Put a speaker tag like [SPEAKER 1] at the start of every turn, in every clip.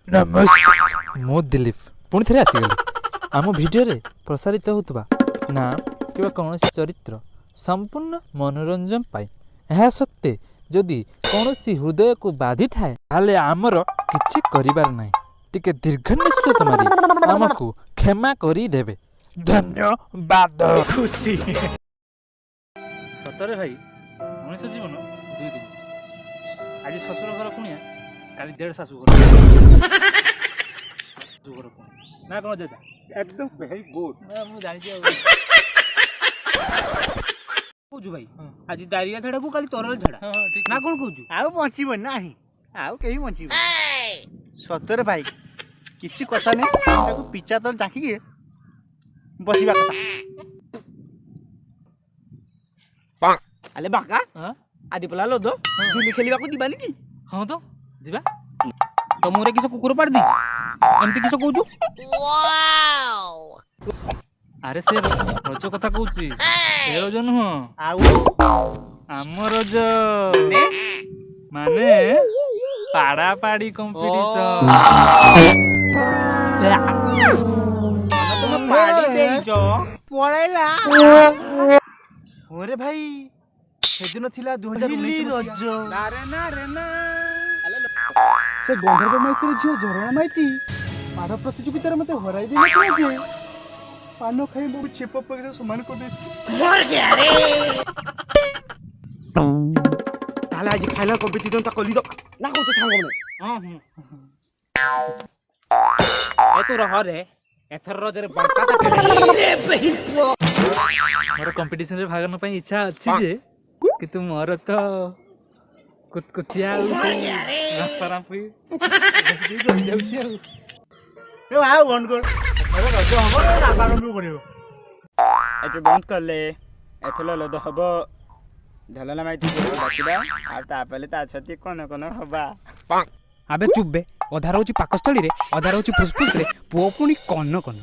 [SPEAKER 1] नमस्ते मो दिलीप पुणी थे आसीगली आम भिडियो प्रसारित होता ना कि कौन चरित्र संपूर्ण मनोरंजन पाई यह सत्ते जदि कौन हृदय को बाधि थाए ताले आमर किछि करिबार नाही टिके दीर्घ निश्वास मारी आमको क्षमा करी देबे धन्यवाद खुशी
[SPEAKER 2] सतरे भाई मनीष जीवन दुई दिन आज शशुर घर कुणिया काली डेढ़ शाशु घर ना कौन जेता
[SPEAKER 3] एकदम वेरी गुड
[SPEAKER 2] मु जानि कोजु भाई आज डायरिया झड़ा को काली तरल झड़ा ना कौन कोजु
[SPEAKER 3] आउ बंचीब नाही आउ केही बंचीब सतरे भाई किछि कथा नै ताको पिचा तर जाकी के बसिबा कथा
[SPEAKER 4] आले बाका आदि पला लो दो दुली खेलिबा को दिबानी की
[SPEAKER 2] हां तो जिबा तो मोरे किस कुकुर पाड़ दी एमती किस कहूजु वाओ अरे से रज कथा कहूची ए रज नुह
[SPEAKER 3] आउ
[SPEAKER 2] आम रज माने पाड़ा पाड़ी कंपटीशन
[SPEAKER 4] तुम पाड़ी देइजो
[SPEAKER 3] पळैला ओरे भाई सेदिन थिला 2019 रज
[SPEAKER 2] ना रे ना
[SPEAKER 3] से गंधर्व मैत्री झियो झरणा माइती पाठ प्रतियोगितार मते हराई दिले जे पानो खाई बहु छेप पकड़ समान कर दे
[SPEAKER 4] मर गया रे ताला आज फाइनल कंपटीशन ता कली दो ना को तो थांगो ने
[SPEAKER 2] हां
[SPEAKER 4] ए तो रह रे एथर रज रे बंका ता रे बहिन
[SPEAKER 2] मोर कंपटीशन रे भाग न पई इच्छा अछि जे किंतु मोर तो कुतकुतिया रास्ता रापी जाउछि
[SPEAKER 3] ए आ बंद कर अरे रज हमर नाता करबो पड़ियो
[SPEAKER 5] एते बंद करले एथला लद हबो झलना माइती को डाकिबा आ तापले ता छति कोन कोन हबा
[SPEAKER 6] आबे चुप बे अधा रहउची पाकस्थली रे अधा रहउची फुसफुस रे पो पुनी कन्न कन्न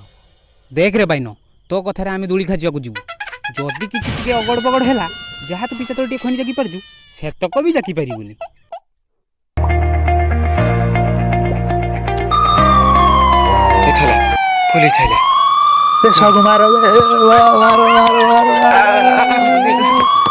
[SPEAKER 6] देख रे बाइनो तो कथा रे आमे दुली खाजिया को जीवु जदी किछि के अगड़ बगड़ हैला जहा तो पिछा तो टी खनि जाकी परजु से तक भी जाकी पारी बोली
[SPEAKER 5] एथला पुलिस आइले
[SPEAKER 3] ए सब मारो मारो मारो मारो